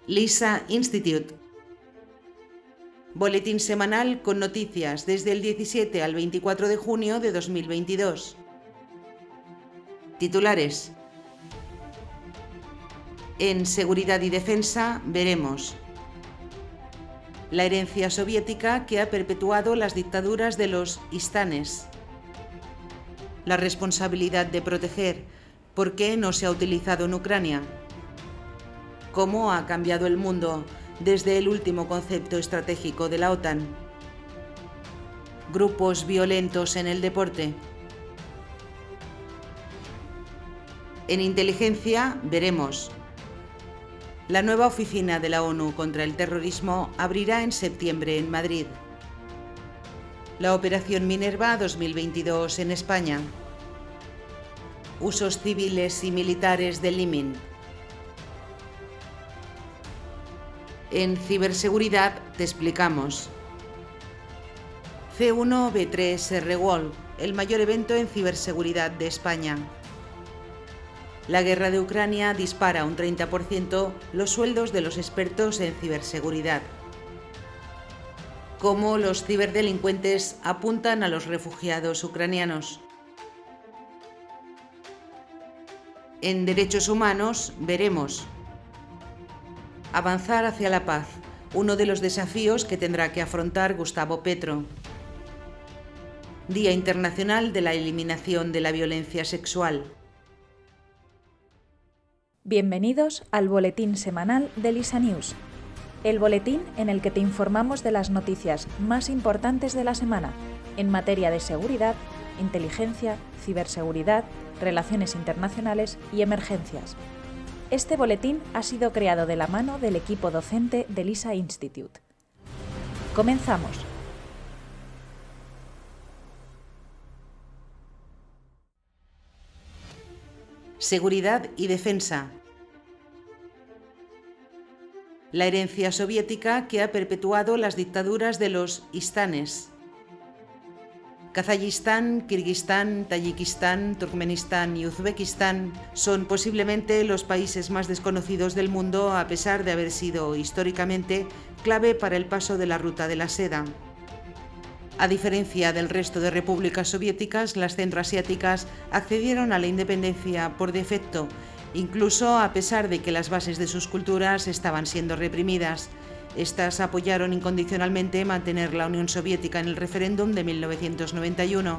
LISA Institute. Boletín semanal con noticias desde el 17 al 24 de junio de 2022. Titulares. En Seguridad y Defensa veremos la herencia soviética que ha perpetuado las dictaduras de los istanes. La responsabilidad de proteger, ¿por qué no se ha utilizado en Ucrania? ¿Cómo ha cambiado el mundo desde el último concepto estratégico de la OTAN? Grupos violentos en el deporte. En inteligencia veremos. La nueva oficina de la ONU contra el terrorismo abrirá en septiembre en Madrid. La Operación Minerva 2022 en España. Usos civiles y militares del IMIN. En ciberseguridad te explicamos. C1-B3 RWorld, el mayor evento en ciberseguridad de España. La guerra de Ucrania dispara un 30% los sueldos de los expertos en ciberseguridad. Cómo los ciberdelincuentes apuntan a los refugiados ucranianos. En derechos humanos veremos. Avanzar hacia la paz, uno de los desafíos que tendrá que afrontar Gustavo Petro. Día Internacional de la Eliminación de la Violencia Sexual. Bienvenidos al boletín semanal de LISA News, el boletín en el que te informamos de las noticias más importantes de la semana en materia de seguridad, inteligencia, ciberseguridad, relaciones internacionales y emergencias. Este boletín ha sido creado de la mano del equipo docente de LISA Institute. Comenzamos. Seguridad y defensa. La herencia soviética que ha perpetuado las dictaduras de los istanes. Kazajistán, Kirguistán, Tayikistán, Turkmenistán y Uzbekistán son posiblemente los países más desconocidos del mundo a pesar de haber sido históricamente clave para el paso de la ruta de la seda. A diferencia del resto de repúblicas soviéticas, las centroasiáticas accedieron a la independencia por defecto, incluso a pesar de que las bases de sus culturas estaban siendo reprimidas. Estas apoyaron incondicionalmente mantener la Unión Soviética en el referéndum de 1991.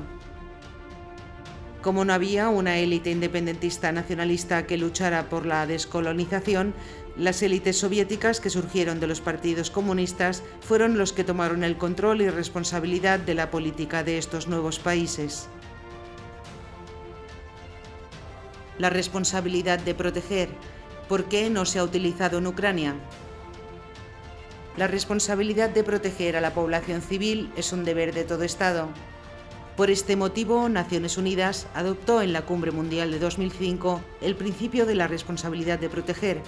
Como no había una élite independentista nacionalista que luchara por la descolonización, las élites soviéticas que surgieron de los partidos comunistas fueron los que tomaron el control y responsabilidad de la política de estos nuevos países. La responsabilidad de proteger, ¿por qué no se ha utilizado en Ucrania? La responsabilidad de proteger a la población civil es un deber de todo Estado. Por este motivo, Naciones Unidas adoptó en la Cumbre Mundial de 2005 el principio de la responsabilidad de proteger.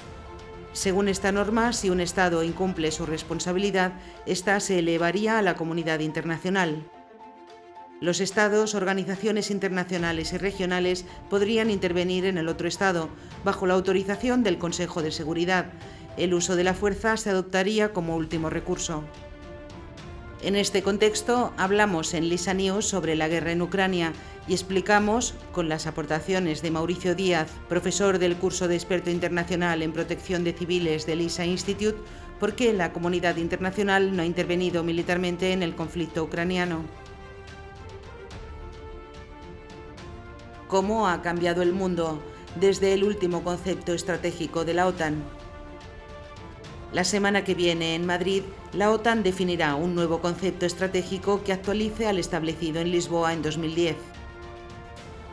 Según esta norma, si un Estado incumple su responsabilidad, esta se elevaría a la comunidad internacional. Los Estados, organizaciones internacionales y regionales podrían intervenir en el otro Estado, bajo la autorización del Consejo de Seguridad. El uso de la fuerza se adoptaría como último recurso. En este contexto, hablamos en LISA News sobre la guerra en Ucrania y explicamos, con las aportaciones de Mauricio Díaz, profesor del curso de experto internacional en protección de civiles del LISA Institute, por qué la comunidad internacional no ha intervenido militarmente en el conflicto ucraniano. ¿Cómo ha cambiado el mundo desde el último concepto estratégico de la OTAN? La semana que viene en Madrid, la OTAN definirá un nuevo concepto estratégico que actualice al establecido en Lisboa en 2010.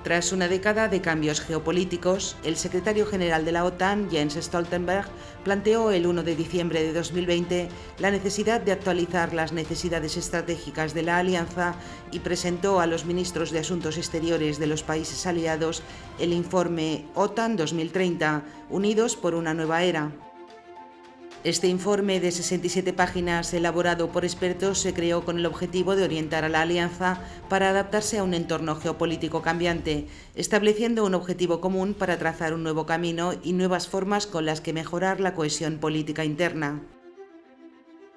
Tras una década de cambios geopolíticos, el secretario general de la OTAN, Jens Stoltenberg, planteó el 1 de diciembre de 2020 la necesidad de actualizar las necesidades estratégicas de la alianza y presentó a los ministros de Asuntos Exteriores de los países aliados el informe OTAN 2030, Unidos por una nueva era. Este informe de 67 páginas elaborado por expertos se creó con el objetivo de orientar a la Alianza para adaptarse a un entorno geopolítico cambiante, estableciendo un objetivo común para trazar un nuevo camino y nuevas formas con las que mejorar la cohesión política interna.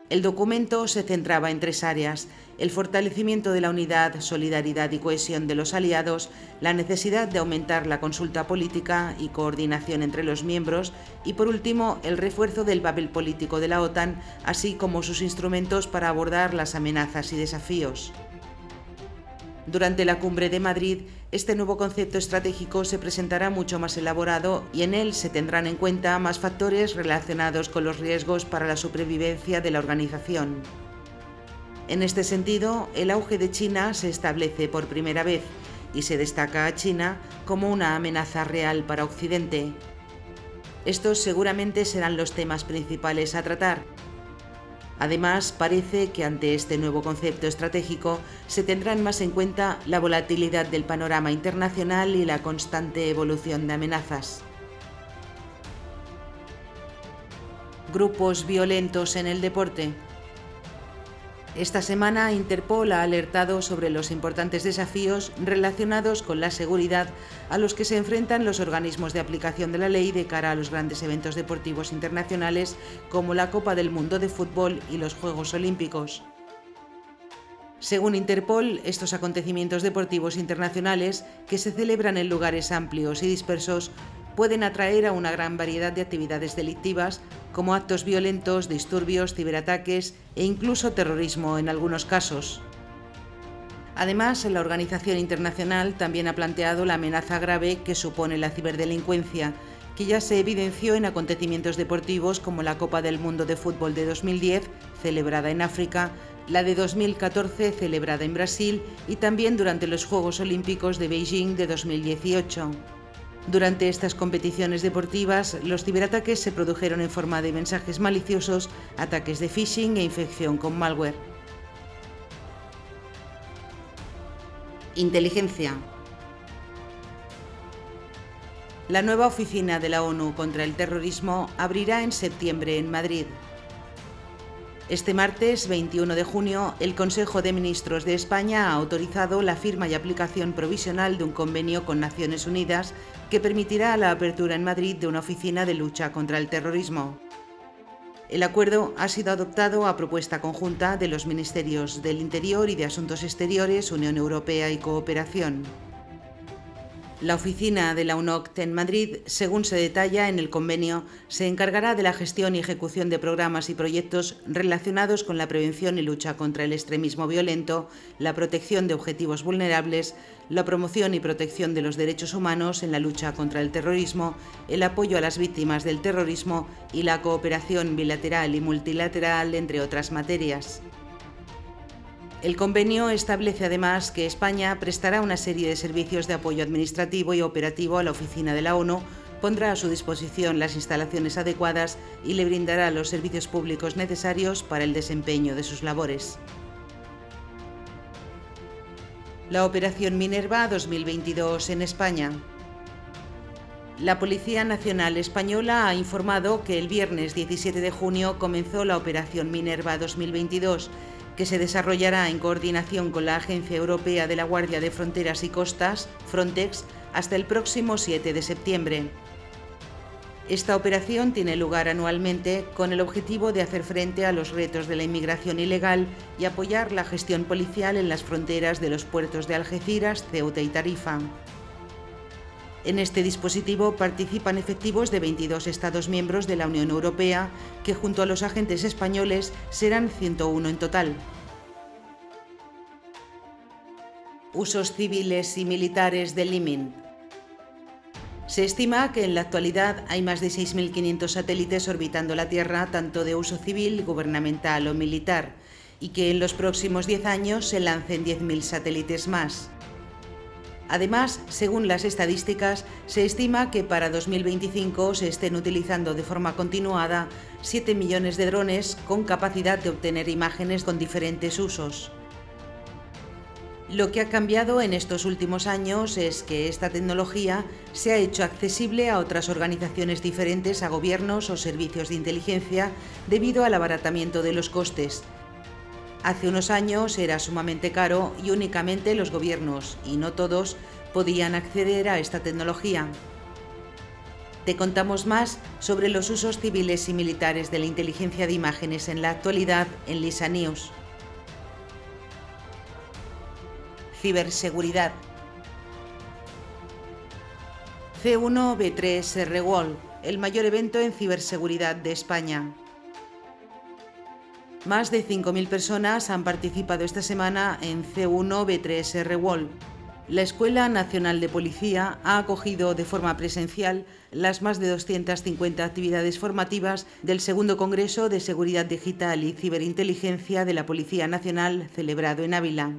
El documento se centraba en 3 áreas: el fortalecimiento de la unidad, solidaridad y cohesión de los aliados, la necesidad de aumentar la consulta política y coordinación entre los miembros y, por último, el refuerzo del papel político de la OTAN, así como sus instrumentos para abordar las amenazas y desafíos. Durante la Cumbre de Madrid, este nuevo concepto estratégico se presentará mucho más elaborado y en él se tendrán en cuenta más factores relacionados con los riesgos para la supervivencia de la organización. En este sentido, el auge de China se establece por primera vez y se destaca a China como una amenaza real para Occidente. Estos seguramente serán los temas principales a tratar. Además, parece que ante este nuevo concepto estratégico se tendrán más en cuenta la volatilidad del panorama internacional y la constante evolución de amenazas. Grupos violentos en el deporte. Esta semana, Interpol ha alertado sobre los importantes desafíos relacionados con la seguridad a los que se enfrentan los organismos de aplicación de la ley de cara a los grandes eventos deportivos internacionales como la Copa del Mundo de Fútbol y los Juegos Olímpicos. Según Interpol, estos acontecimientos deportivos internacionales, que se celebran en lugares amplios y dispersos, pueden atraer a una gran variedad de actividades delictivas, como actos violentos, disturbios, ciberataques e incluso terrorismo en algunos casos. Además, la organización internacional también ha planteado la amenaza grave que supone la ciberdelincuencia, que ya se evidenció en acontecimientos deportivos como la Copa del Mundo de Fútbol de 2010, celebrada en África, la de 2014, celebrada en Brasil, y también durante los Juegos Olímpicos de Beijing de 2018. Durante estas competiciones deportivas, los ciberataques se produjeron en forma de mensajes maliciosos, ataques de phishing e infección con malware. Inteligencia. La nueva oficina de la ONU contra el terrorismo abrirá en septiembre en Madrid. Este martes 21 de junio, el Consejo de Ministros de España ha autorizado la firma y aplicación provisional de un convenio con Naciones Unidas que permitirá la apertura en Madrid de una oficina de lucha contra el terrorismo. El acuerdo ha sido adoptado a propuesta conjunta de los Ministerios del Interior y de Asuntos Exteriores, Unión Europea y Cooperación. La oficina de la UNOCT en Madrid, según se detalla en el convenio, se encargará de la gestión y ejecución de programas y proyectos relacionados con la prevención y lucha contra el extremismo violento, la protección de objetivos vulnerables, la promoción y protección de los derechos humanos en la lucha contra el terrorismo, el apoyo a las víctimas del terrorismo y la cooperación bilateral y multilateral, entre otras materias. El convenio establece además que España prestará una serie de servicios de apoyo administrativo y operativo a la oficina de la ONU, pondrá a su disposición las instalaciones adecuadas y le brindará los servicios públicos necesarios para el desempeño de sus labores. La Operación Minerva 2022 en España. La Policía Nacional Española ha informado que el viernes 17 de junio comenzó la Operación Minerva 2022, que se desarrollará en coordinación con la Agencia Europea de la Guardia de Fronteras y Costas, Frontex, hasta el próximo 7 de septiembre. Esta operación tiene lugar anualmente con el objetivo de hacer frente a los retos de la inmigración ilegal y apoyar la gestión policial en las fronteras de los puertos de Algeciras, Ceuta y Tarifa. En este dispositivo participan efectivos de 22 Estados miembros de la Unión Europea, que junto a los agentes españoles serán 101 en total. Usos civiles y militares del IMINT. Se estima que en la actualidad hay más de 6.500 satélites orbitando la Tierra, tanto de uso civil, gubernamental o militar, y que en los próximos 10 años se lancen 10.000 satélites más. Además, según las estadísticas, se estima que para 2025 se estén utilizando de forma continuada 7 millones de drones con capacidad de obtener imágenes con diferentes usos. Lo que ha cambiado en estos últimos años es que esta tecnología se ha hecho accesible a otras organizaciones diferentes, a gobiernos o servicios de inteligencia, debido al abaratamiento de los costes. Hace unos años era sumamente caro y únicamente los gobiernos, y no todos, podían acceder a esta tecnología. Te contamos más sobre los usos civiles y militares de la inteligencia de imágenes en la actualidad en LISA News. Ciberseguridad. C1-B3 RWorld, el mayor evento en ciberseguridad de España. Más de 5.000 personas han participado esta semana en C1-B3 RWorld. La Escuela Nacional de Policía ha acogido de forma presencial las más de 250 actividades formativas del segundo Congreso de Seguridad Digital y Ciberinteligencia de la Policía Nacional, celebrado en Ávila.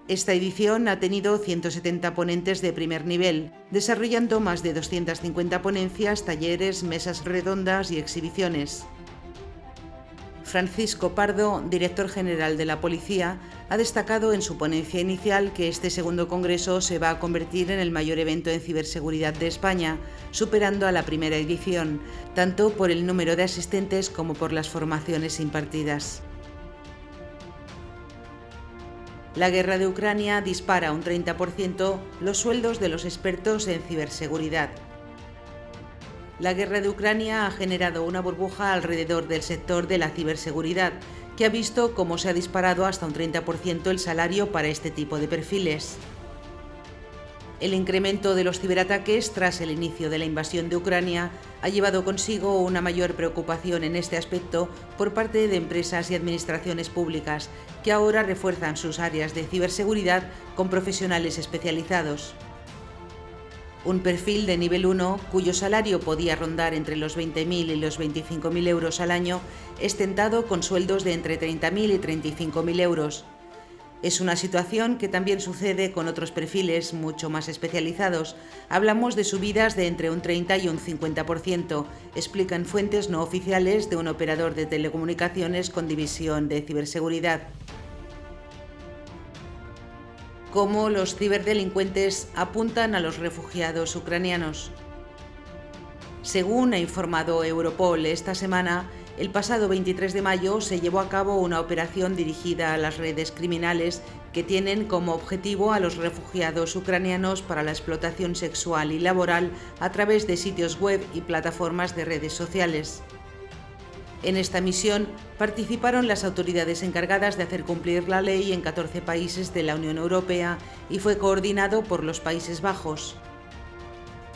Esta edición ha tenido 170 ponentes de primer nivel, desarrollando más de 250 ponencias, talleres, mesas redondas y exhibiciones. Francisco Pardo, director general de la Policía, ha destacado en su ponencia inicial que este segundo congreso se va a convertir en el mayor evento en ciberseguridad de España, superando a la primera edición, tanto por el número de asistentes como por las formaciones impartidas. La guerra de Ucrania dispara un 30% los sueldos de los expertos en ciberseguridad. La guerra de Ucrania ha generado una burbuja alrededor del sector de la ciberseguridad, que ha visto cómo se ha disparado hasta un 30% el salario para este tipo de perfiles. El incremento de los ciberataques tras el inicio de la invasión de Ucrania ha llevado consigo una mayor preocupación en este aspecto por parte de empresas y administraciones públicas, que ahora refuerzan sus áreas de ciberseguridad con profesionales especializados. Un perfil de nivel 1, cuyo salario podía rondar entre los 20.000 y los 25.000 euros al año, es tentado con sueldos de entre 30.000 y 35.000 euros. Es una situación que también sucede con otros perfiles mucho más especializados. Hablamos de subidas de entre un 30 y un 50%, explican fuentes no oficiales de un operador de telecomunicaciones con división de ciberseguridad. Cómo los ciberdelincuentes apuntan a los refugiados ucranianos. Según ha informado Europol esta semana, el pasado 23 de mayo se llevó a cabo una operación dirigida a las redes criminales que tienen como objetivo a los refugiados ucranianos para la explotación sexual y laboral a través de sitios web y plataformas de redes sociales. En esta misión participaron las autoridades encargadas de hacer cumplir la ley en 14 países de la Unión Europea y fue coordinado por los Países Bajos.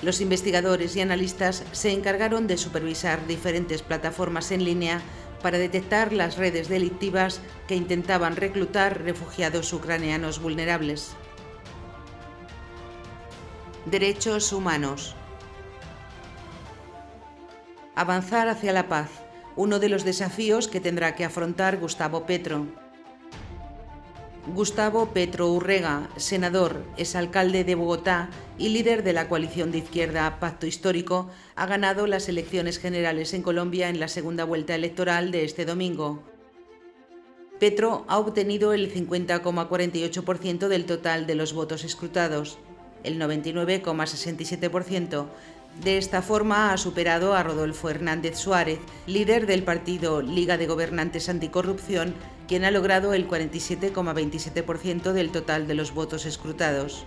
Los investigadores y analistas se encargaron de supervisar diferentes plataformas en línea para detectar las redes delictivas que intentaban reclutar refugiados ucranianos vulnerables. Derechos humanos. Avanzar hacia la paz. Uno de los desafíos que tendrá que afrontar Gustavo Petro. Gustavo Petro Urrega, senador, exalcalde de Bogotá y líder de la coalición de izquierda Pacto Histórico, ha ganado las elecciones generales en Colombia en la segunda vuelta electoral de este domingo. Petro ha obtenido el 50,48% del total de los votos escrutados, el 99,67%. De esta forma ha superado a Rodolfo Hernández Suárez, líder del partido Liga de Gobernantes Anticorrupción, quien ha logrado el 47,27% del total de los votos escrutados.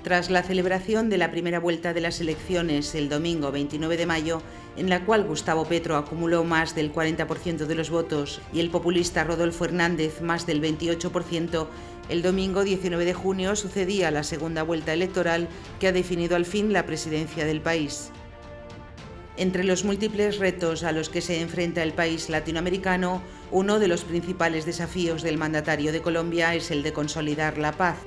Tras la celebración de la primera vuelta de las elecciones el domingo 29 de mayo, en la cual Gustavo Petro acumuló más del 40% de los votos y el populista Rodolfo Hernández más del 28%, el domingo 19 de junio sucedía la segunda vuelta electoral que ha definido al fin la presidencia del país. Entre los múltiples retos a los que se enfrenta el país latinoamericano, uno de los principales desafíos del mandatario de Colombia es el de consolidar la paz.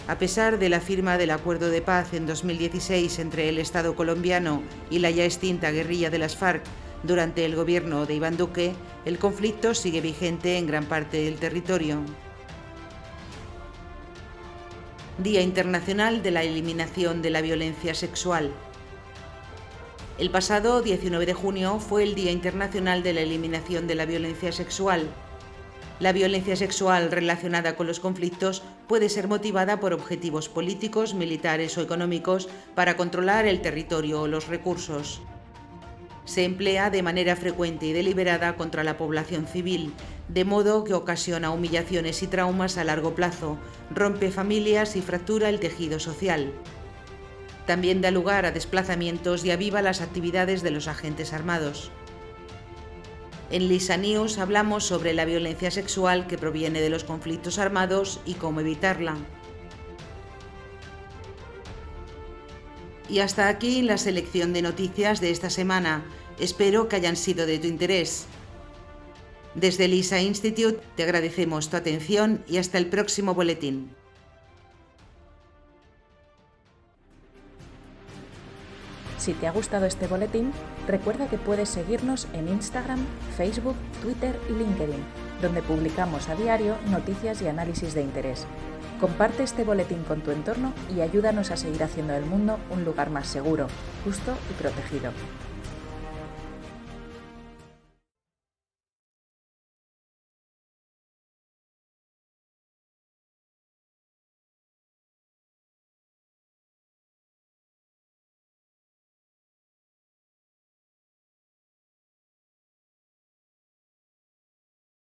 A pesar de la firma del acuerdo de paz en 2016 entre el Estado colombiano y la ya extinta guerrilla de las FARC durante el gobierno de Iván Duque, el conflicto sigue vigente en gran parte del territorio. Día Internacional de la Eliminación de la Violencia Sexual. El pasado 19 de junio fue el Día Internacional de la Eliminación de la Violencia Sexual. La violencia sexual relacionada con los conflictos puede ser motivada por objetivos políticos, militares o económicos para controlar el territorio o los recursos. Se emplea de manera frecuente y deliberada contra la población civil, de modo que ocasiona humillaciones y traumas a largo plazo, rompe familias y fractura el tejido social. También da lugar a desplazamientos y aviva las actividades de los agentes armados. En Lisa News hablamos sobre la violencia sexual que proviene de los conflictos armados y cómo evitarla. Y hasta aquí la selección de noticias de esta semana. Espero que hayan sido de tu interés. Desde Lisa Institute te agradecemos tu atención y hasta el próximo boletín. Si te ha gustado este boletín, recuerda que puedes seguirnos en Instagram, Facebook, Twitter y LinkedIn, donde publicamos a diario noticias y análisis de interés. Comparte este boletín con tu entorno y ayúdanos a seguir haciendo del mundo un lugar más seguro, justo y protegido.